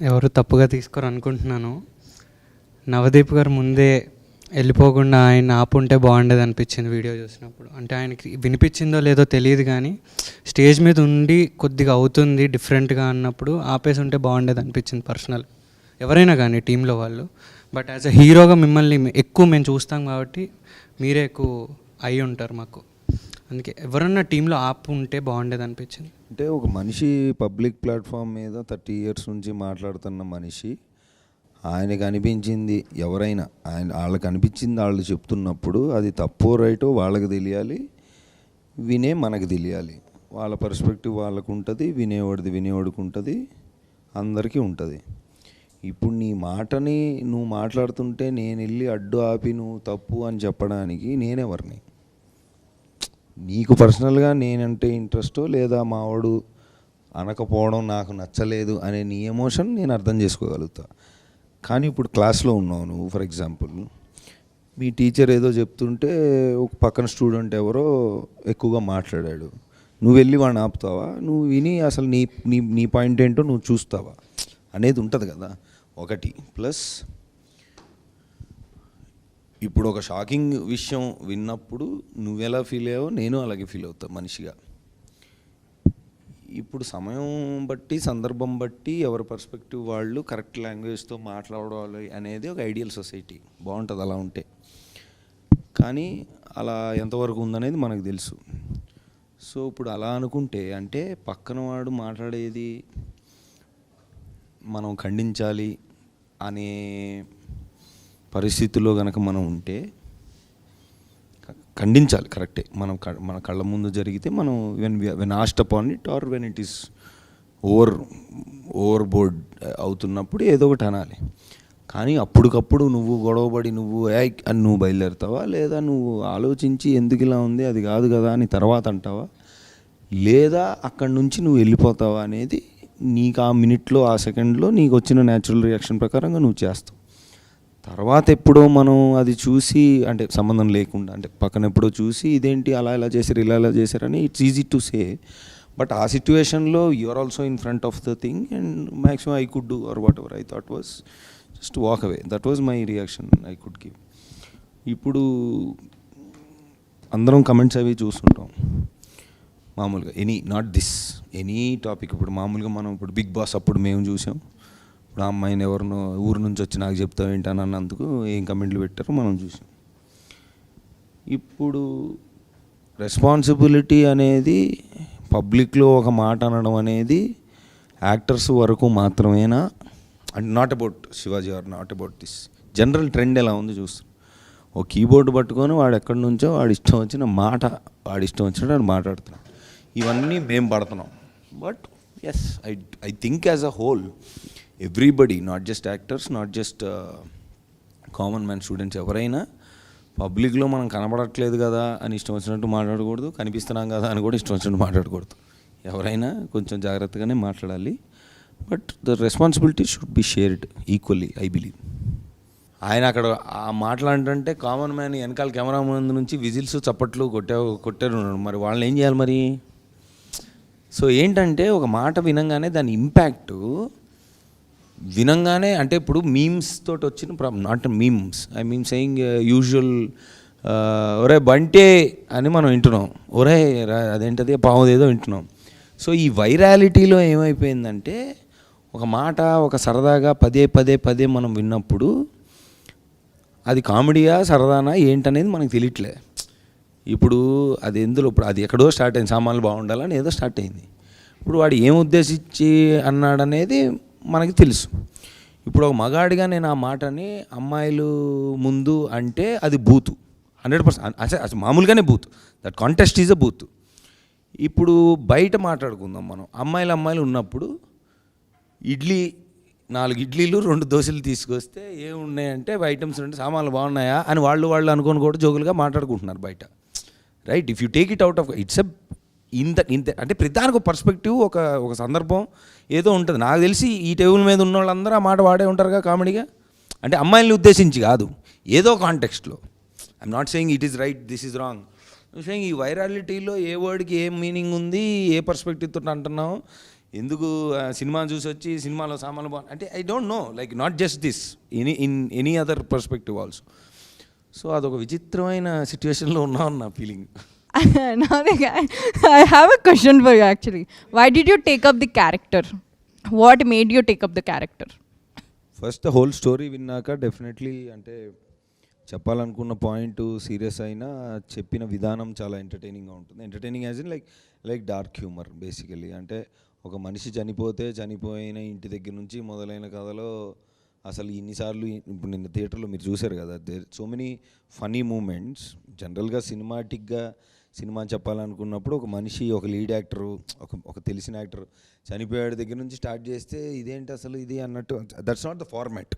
ఎవరు తప్పుగా తీసుకోరు అనుకుంటున్నాను. నవదీప్ గారు ముందే వెళ్ళిపోకుండా ఆయన ఆపుంటే బాగుండేది అనిపించింది వీడియో చూసినప్పుడు. అంటే ఆయనకి వినిపించిందో లేదో తెలియదు కానీ స్టేజ్ మీద ఉండి కొద్దిగా అవుతుంది డిఫరెంట్గా అన్నప్పుడు ఆపేసి ఉంటే బాగుండేది అనిపించింది పర్సనల్. ఎవరైనా కానీ టీంలో వాళ్ళు. బట్ యాజ్ అ హీరోగా మిమ్మల్ని ఎక్కువ మేము చూస్తాం కాబట్టి మీరే ఎక్కువ అయి ఉంటారు మాకు. అందుకే ఎవరన్నా టీంలో ఆపు ఉంటే బాగుండేది అనిపించింది. అంటే ఒక మనిషి పబ్లిక్ ప్లాట్ఫామ్ మీద 30 years నుంచి మాట్లాడుతున్న మనిషి, ఆయనకు అనిపించింది ఎవరైనా వాళ్ళకి అనిపించింది వాళ్ళు చెప్తున్నప్పుడు అది తప్పో రైటో వాళ్ళకి తెలియాలి, వినే మనకు తెలియాలి. వాళ్ళ పర్స్పెక్టివ్ వాళ్ళకు ఉంటుంది, వినేవాడికి ఉంటుంది, అందరికీ ఉంటుంది. ఇప్పుడు నీ మాటని నువ్వు మాట్లాడుతుంటే నేను వెళ్ళి అడ్డు ఆపి నువ్వు తప్పు అని చెప్పడానికి నేనెవరిని? నీకు పర్సనల్గా నేనంటే ఇంట్రెస్టో లేదా మావాడు అనకపోవడం నాకు నచ్చలేదు అనే నీ ఎమోషన్ నేను అర్థం చేసుకోగలుగుతా. కానీ ఇప్పుడు క్లాస్లో ఉన్నావు నువ్వు, ఫర్ ఎగ్జాంపుల్ మీ టీచర్ ఏదో చెప్తుంటే ఒక పక్కన స్టూడెంట్ ఎవరో ఎక్కువగా మాట్లాడాడు, నువ్వు వెళ్ళి వాడిని ఆపుతావా? నువ్వు విని అసలు నీ నీ నీ పాయింట్ ఏంటో నువ్వు చూస్తావా అనేది ఉంటుంది కదా ఒకటి. ప్లస్ ఇప్పుడు ఒక షాకింగ్ విషయం విన్నప్పుడు నువ్వెలా ఫీల్ అయ్యావో నేను అలాగే ఫీల్ అవుతా మనిషిగా. ఇప్పుడు సమయం బట్టి సందర్భం బట్టి ఎవరి పర్స్పెక్టివ్ వాళ్ళు కరెక్ట్ లాంగ్వేజ్తో మాట్లాడాలి అనేది ఒక ఐడియల్ సొసైటీ, బాగుంటుంది అలా ఉంటే. కానీ అలా ఎంతవరకు ఉందనేది మనకు తెలుసు. సో ఇప్పుడు అలా అనుకుంటే అంటే పక్కన వాడు మాట్లాడేది మనం ఖండించాలి అనే పరిస్థితుల్లో కనుక మనం ఉంటే ఖండించాలి, కరెక్టే. మన కళ్ళ ముందు జరిగితే మనం when asked upon it or when it is over board అవుతున్నప్పుడు ఏదో ఒకటి అనాలి. కానీ అప్పటికప్పుడు నువ్వు గొడవపడి నువ్వు అని నువ్వు బయలుదేరుతావా, లేదా నువ్వు ఆలోచించి ఎందుకు ఇలా ఉంది అది కాదు కదా అని తర్వాత అంటావా, లేదా అక్కడి నుంచి నువ్వు వెళ్ళిపోతావా అనేది నీకు ఆ మినిట్లో ఆ సెకండ్లో నీకు వచ్చిన న్యాచురల్ రియాక్షన్ ప్రకారంగా నువ్వు చేస్తావు. తర్వాత ఎప్పుడో మనం అది చూసి అంటే సంబంధం లేకుండా అంటే పక్కన ఎప్పుడో చూసి ఇదేంటి అలా ఇలా చేశారు ఇలా చేశారని it's easy to say. But ఆ సిచ్యువేషన్లో you are also in front of the thing and maximum I could do or whatever I thought was just walk away. That was my reaction I could give. ఇప్పుడు అందరం comments అవి చూస్తుంటాం మామూలుగా, any topic. ఇప్పుడు మామూలుగా మనం ఇప్పుడు big boss అప్పుడు మేము చూసాం, ఇప్పుడు ఆ అమ్మాయిని ఎవరినో ఊరు నుంచి వచ్చి నాకు చెప్తావు ఏంటని అన్నందుకు ఏం కమెంట్లు పెట్టారో మనం చూసాం. ఇప్పుడు రెస్పాన్సిబిలిటీ అనేది పబ్లిక్లో ఒక మాట అనడం అనేది యాక్టర్స్ వరకు మాత్రమేనా? And not about Shivaji or not about this, general trend ఎలా ఉంది చూస్తాం. ఓ కీబోర్డు పట్టుకొని వాడు ఎక్కడి నుంచో వాడు ఇష్టం వచ్చిన మాట వాడు ఇష్టం వచ్చినట్టు వాడు మాట్లాడుతున్నాడు. ఇవన్నీ మేము పడుతున్నాం. But yes I think as a whole everybody, not just actors, not just common man students, ఎవరైనా పబ్లిక్లో మనం కనబడట్లేదు కదా అని ఇష్టం వచ్చినట్టు మాట్లాడకూడదు, కనిపిస్తున్నాం కదా అని కూడా ఇష్టం వచ్చినట్టు మాట్లాడకూడదు. ఎవరైనా కొంచెం జాగ్రత్తగానే మాట్లాడాలి. But the responsibility should be shared equally I believe. ఆయన అక్కడ ఆ మాట్లాడంటే కామన్ మ్యాన్ వెనకాల కెమెరా ముందు నుంచి విజిల్స్ చప్పట్లు కొట్టారు, మరి వాళ్ళని ఏం చేయాలి మరి? సో ఏంటంటే ఒక మాట వినంగానే దాని ఇంపాక్టు వినంగానే అంటే ఇప్పుడు మీమ్స్ తోటి వచ్చిన problem, not memes I mean saying usual ఒరే బంటే అని మనం వింటున్నాం, ఒరే అదేంటది పావుదేదో వింటున్నాం. సో ఈ వైరాలిటీలో ఏమైపోయిందంటే ఒక మాట ఒక సరదాగా పదే మనం విన్నప్పుడు అది కామెడీయా సరదానా ఏంటనేది మనకు తెలియట్లే. ఇప్పుడు అది ఎందులో ఇప్పుడు అది ఎక్కడో స్టార్ట్ అయింది, సామాన్లు బాగుండాలని ఏదో స్టార్ట్ అయింది. ఇప్పుడు వాడు ఏం ఉద్దేశించి అన్నాడనేది మనకి తెలుసు. ఇప్పుడు ఒక మగాడిగా నేను ఆ మాటని అమ్మాయిలు ముందు అంటే అది బూతు 100%, అసలు మామూలుగానే బూతు, దట్ కాంటెస్ట్ ఈజ్ అ బూతు. ఇప్పుడు బయట మాట్లాడుకుందాం మనం, అమ్మాయిలు ఉన్నప్పుడు 4 ఇడ్లీలు 2 దోశలు తీసుకొస్తే ఏమున్నాయంటే ఐటమ్స్ ఉంటే సామాన్లు బాగున్నాయా అని వాళ్ళు అనుకొని కూడా జోకులుగా మాట్లాడుకుంటున్నారు బయట, right? If you take it out of it's a ఇంత అంటే ప్రతిదానికి ఒక పర్స్పెక్టివ్ ఒక సందర్భం ఏదో ఉంటుంది. నాకు తెలిసి ఈ టేబుల్ మీద ఉన్న వాళ్ళందరూ ఆ మాట వాడే ఉంటారుగా కామెడీగా, అంటే అమ్మాయిల్ని ఉద్దేశించి కాదు, ఏదో కాంటెక్స్ట్లో. I'm not saying it is right, this is wrong. Saying ఈ వైరాలిటీలో ఏ వర్డ్కి ఏం మీనింగ్ ఉంది, ఏ పర్స్పెక్టివ్తో అంటున్నావు, ఎందుకు సినిమాని చూసి వచ్చి సినిమాలో సామాన్లు బాగుంది అంటే I don't know like not just this any other perspective also. So అదొక విచిత్రమైన సిచ్యువేషన్లో ఉన్నామని నా feeling. Nothing. I have a question for you actually. Why did you take up the character? What made you take up the character? First whole story విన్నాక definitely అంటే చెప్పాలనుకున్న point serious అయినా చెప్పిన విధానం చాలా ఎంటర్టైనింగ్గా ఉంటుంది. Entertaining as in like dark humour basically. అంటే ఒక మనిషి చనిపోయిన ఇంటి దగ్గర నుంచి మొదలైన కథలో అసలు ఇన్నిసార్లు ఇప్పుడు నిన్న థియేటర్లో మీరు చూశారు కదా, there so many funny moments. జనరల్గా సినిమాటిక్గా సినిమా చెప్పాలనుకున్నప్పుడు ఒక మనిషి ఒక లీడ్ యాక్టరు ఒక తెలిసిన యాక్టర్ చనిపోయాడు దగ్గర నుంచి స్టార్ట్ చేస్తే ఇదేంటి అసలు ఇది అన్నట్టు, దట్స్ నాట్ ద ఫార్మాట్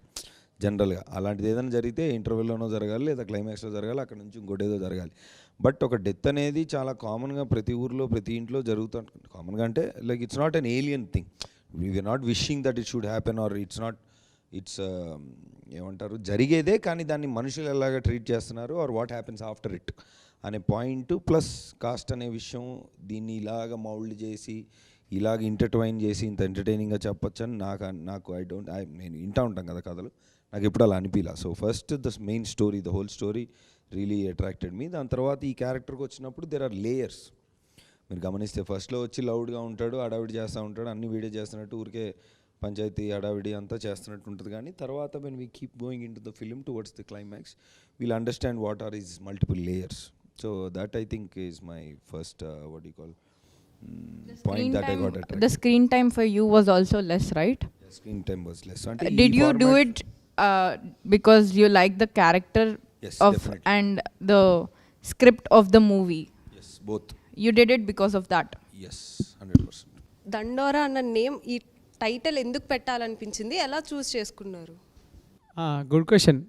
జనరల్గా. అలాంటిది ఏదైనా జరిగితే ఇంటర్వెల్లోనో జరగాలి లేదా క్లైమాక్స్లో జరగాలి, అక్కడ నుంచి ఇంకోటి ఏదో జరగాలి. బట్ ఒక డెత్ అనేది చాలా కామన్గా ప్రతి ఊర్లో ప్రతి ఇంట్లో జరుగుతుంది. కామన్గా అంటే like it's not an alien thing. We're not wishing that it should happen or it's ఏమంటారు జరిగేదే, కానీ దాన్ని మనుషులు ఎలాగా ట్రీట్ చేస్తున్నారు or what happens after it అనే పాయింట్ ప్లస్ కాస్ట్ అనే విషయం, దీన్ని ఇలాగ మౌల్డ్ చేసి ఇలాగ ఇంటర్ట్వైన్ చేసి ఇంత ఎంటర్టైనింగ్గా చెప్పొచ్చని నేను వింటూ ఉంటాం కదా కథలు, నాకు ఎప్పుడు అలా అనిపించలే. So first the main story, the whole story really attracted me. దాని తర్వాత ఈ క్యారెక్టర్కి వచ్చినప్పుడు దెర్ ఆర్ లేయర్స్. మీరు గమనిస్తే ఫస్ట్లో వచ్చి లౌడ్గా ఉంటాడు, హడావిడి చేస్తూ ఉంటాడు, అన్ని వీడియో చేస్తున్నట్టు ఊరికే పంచాయతీ హడావిడి అంతా చేస్తున్నట్టు ఉంటుంది. కానీ తర్వాత when we keep going into the film towards the climax we'll understand what or is multiple layers. So that I think is my first what you call point that I got attracted. The screen time for you was also less, right? Yeah, screen time was less. So, Did you do it because you like the character Yes, of definitely. and the script of the movie? Yes, both. You did it because of that? Yes, 100%. దండోరా అన్న name ఈ title ఎందుకు పెట్టాలనిపించింది, ఎలా చూస్ చేసుకున్నారు? Good question.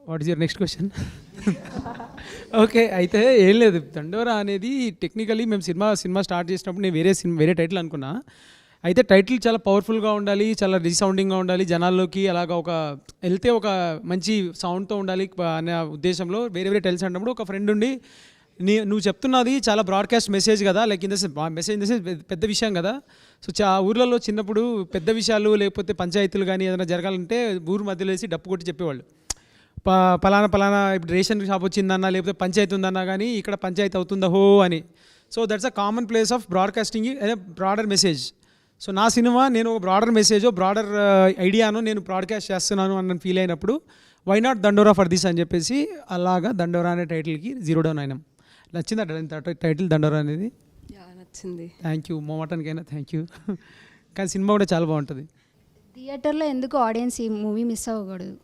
What is your next question? Okay, అయితే ఏం లేదు, దండోరా అనేది టెక్నికలీ మేము సినిమా స్టార్ట్ చేసినప్పుడు నేను వేరే టైటిల్ అనుకున్నా. అయితే టైటిల్ చాలా పవర్ఫుల్గా ఉండాలి, చాలా రీసౌండింగ్గా ఉండాలి, జనాల్లోకి అలాగా వెళ్తే ఒక మంచి సౌండ్తో ఉండాలి అనే ఉద్దేశంలో వేరే టైటిల్స్ అన్నప్పుడు ఒక ఫ్రెండ్ ఉండి నువ్వు చెప్తున్నది చాలా బ్రాడ్కాస్ట్ మెసేజ్ కదా, like in the message in the sense పెద్ద విషయం కదా. సో ఊర్లలో చిన్నప్పుడు పెద్ద విషయాలు లేకపోతే పంచాయతీలు కానీ ఏదైనా జరగాలంటే ఊరు మధ్యలో వేసి డప్పు కొట్టి చెప్పేవాళ్ళు, పలానా ఇప్పుడు రేషన్ షాప్ వచ్చిందన్నా లేకపోతే పంచాయతీ ఉందన్నా కానీ ఇక్కడ పంచాయతీ అవుతుందా హో అని. So that's a common place of broadcasting broader message. So నా సినిమా నేను ఒక బ్రాడర్ మెసేజో బ్రాడర్ ఐడియాను నేను బ్రాడ్కాస్ట్ చేస్తున్నాను అన్న ఫీల్ అయినప్పుడు వై నాట్ దండోరా ఫర్ దిస్ అని చెప్పేసి అలాగా దండోరా అనే టైటిల్కి జీరో డౌన్ అయినాం. నచ్చిందా టైటిల్ దండోరా అనేది? నచ్చింది. థ్యాంక్ యూ, మొమాటానికైనా థ్యాంక్ యూ. కానీ సినిమా కూడా చాలా బాగుంటుంది. థియేటర్లో ఎందుకు ఆడియన్స్ ఈ మూవీ మిస్ అవ్వకూడదు?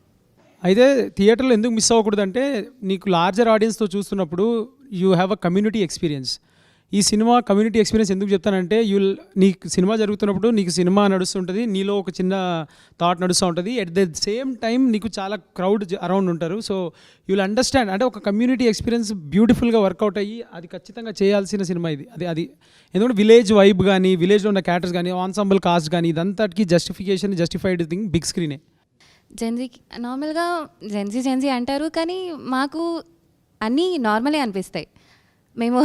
అయితే థియేటర్లో ఎందుకు మిస్ అవ్వకూడదు అంటే నీకు లార్జర్ ఆడియన్స్తో చూస్తున్నప్పుడు you have a community experience. ఈ సినిమా కమ్యూనిటీ ఎక్స్పీరియన్స్ ఎందుకు చెప్తానంటే నీకు సినిమా జరుగుతున్నప్పుడు నీకు సినిమా నడుస్తుంటుంది, నీలో ఒక చిన్న థాట్ నడుస్తూ ఉంటుంది, ఎట్ ద సేమ్ టైం నీకు చాలా క్రౌడ్ అరౌండ్ ఉంటారు. సో యూ విల్ అండర్స్టాండ్, అంటే ఒక కమ్యూనిటీ ఎక్స్పీరియన్స్ బ్యూటిఫుల్గా వర్కౌట్ అయ్యి అది ఖచ్చితంగా చేయాల్సిన సినిమా ఇది. అది ఎందుకంటే విలేజ్ వైబ్ కానీ విలేజ్లో ఉన్న క్యారెక్టర్స్ కానీ ఆన్సాంబుల్ కాస్ట్ కానీ ఇదంతటికి జస్టిఫైడ్ థింగ్ బిగ్ స్క్రీనే. జెన్జీ నార్మల్గా జెన్జీ అంటారు, కానీ మాకు అన్నీ నార్మలే అనిపిస్తాయి. మేము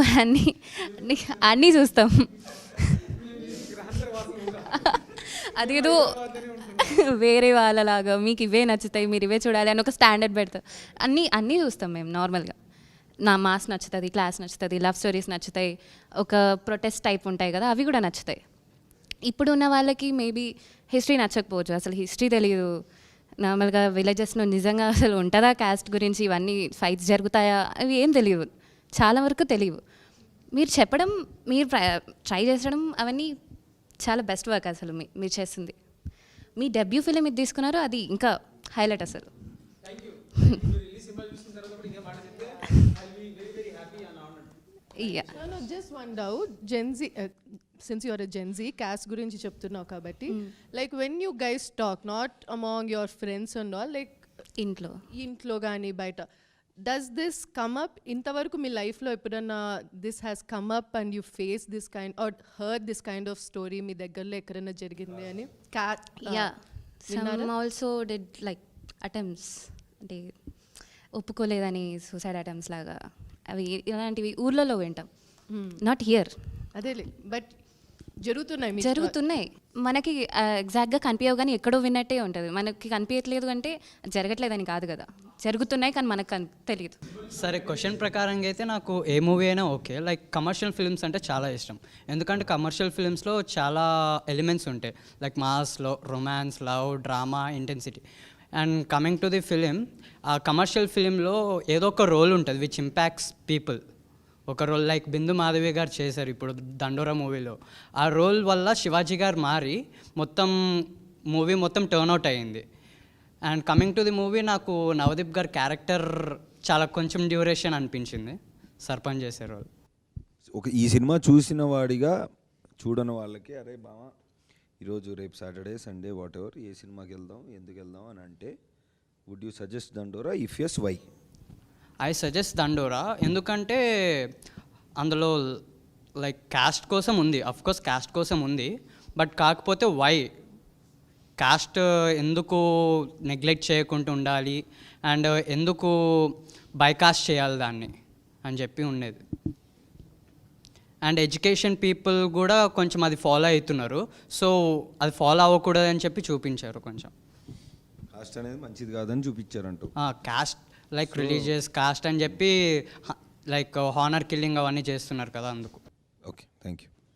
అన్నీ చూస్తాం. అదేదో వేరే వాళ్ళలాగా మీకు ఇవే నచ్చుతాయి మీరు ఇవే చూడాలి అని ఒక స్టాండర్డ్ పెడతారు. అన్నీ చూస్తాం మేము నార్మల్గా. నా మాస్ నచ్చుతుంది, క్లాస్ నచ్చుతుంది, లవ్ స్టోరీస్ నచ్చుతాయి, ఒక ప్రొటెస్ట్ టైప్ ఉంటాయి కదా అవి కూడా నచ్చుతాయి. ఇప్పుడు ఉన్న వాళ్ళకి మేబీ హిస్టరీ నచ్చకపోవచ్చు, అసలు హిస్టరీ తెలియదు. నార్మల్గా విలేజెస్లో నిజంగా అసలు ఉంటుందా క్యాస్ట్ గురించి, ఇవన్నీ ఫైట్స్ జరుగుతాయా, అవి ఏం తెలియదు, చాలా వరకు తెలియవు. మీరు చెప్పడం, మీరు ట్రై చేసడం అవన్నీ చాలా బెస్ట్ వర్క్ అసలు మీరు చేస్తుంది. మీ డెబ్యూ ఫిలిం ఇది తీసుకున్నారు, అది ఇంకా హైలైట్ అసలు. No, just one doubt. Gen Z, since you are a Gen Z, caste గురించి చెప్తున్నావు కాబట్టి, like when you guys talk, not among your friends and all, like ఇంట్లో కానీ బయట, does this come up? ఇంతవరకు మీ లైఫ్లో ఎప్పుడన్నా this has come up and you face this kind or heard this kind of story మీ దగ్గరలో ఎక్కడైనా జరిగింది అని? some also did like attempts, అంటే ఒప్పుకోలేదని సూసైడ్ అటెంప్ట్స్ లాగా, అవి ఇలాంటివి ఊర్లలో వింటాం, నాట్ హియర్. అదేలే, బట్ జరుగుతున్నాయి మీ జరుగుతున్నాయి మనకి ఎగ్జాక్ట్గా కనిపించవు కానీ ఎక్కడో విన్నట్టే ఉంటుంది. మనకి కనిపించట్లేదు అంటే జరగట్లేదని కాదు కదా, జరుగుతున్నాయి కానీ మనకు తెలియదు. సరే, క్వశ్చన్ ప్రకారంగా అయితే నాకు ఏ మూవీ అయినా ఓకే. లైక్ కమర్షియల్ ఫిల్మ్స్ అంటే చాలా ఇష్టం. ఎందుకంటే కమర్షియల్ ఫిల్మ్స్లో చాలా ఎలిమెంట్స్ ఉంటాయి, like Maslow romance, love, drama, intensity. And coming to the film, ఆ కమర్షియల్ ఫిలింలో ఏదో ఒక రోల్ ఉంటుంది విచ్ ఇంపాక్ట్స్ పీపుల్. ఒక రోల్ లైక్ బిందు మాధవి గారు చేశారు ఇప్పుడు దండోరా మూవీలో. ఆ రోల్ వల్ల శివాజీ గారు మారి మొత్తం మూవీ మొత్తం టర్న్అవుట్ అయ్యింది. And coming to the movie, నాకు నవదీప్ గారి క్యారెక్టర్ చాలా కొంచెం డ్యూరేషన్ అనిపించింది, సర్పంచ్ చేసే రోల్. ఈ సినిమా చూసిన వాడిగా చూడని వాళ్ళకి అరే బావా ఈరోజు రేపు సాటర్డే సండే వాట్ ఎవర్ ఏ సినిమాకి వెళ్దాం, ఎందుకు వెళ్దాం అని అంటే would you suggest Dandora? If yes why? I suggest Dandora ఎందుకంటే అందులో లైక్ కాస్ట్ కోసం ఉంది, అఫ్కోర్స్ కాస్ట్ కోసం ఉంది, బట్ కాకపోతే వై కాస్ట్ ఎందుకు నెగ్లెక్ట్ చేయకుండా ఉండాలి అండ్ ఎందుకు బైకాస్ట్ చేయాలి దాన్ని అని చెప్పి ఉండేది. అండ్ ఎడ్యుకేషన్ పీపుల్ కూడా కొంచెం అది ఫాలో అవుతున్నారు, సో అది ఫాలో అవ్వకూడదు అని చెప్పి చూపించారు. కొంచెం కాస్ట్ అనేది మంచిది కాదని చూపించారంటూ. కాస్ట్ లైక్ రిలీజియస్ కాస్ట్ అని చెప్పి లైక్ హానర్ కిల్లింగ్ అవన్నీ చేస్తున్నారు కదా, అందుకు. Okay, thank you.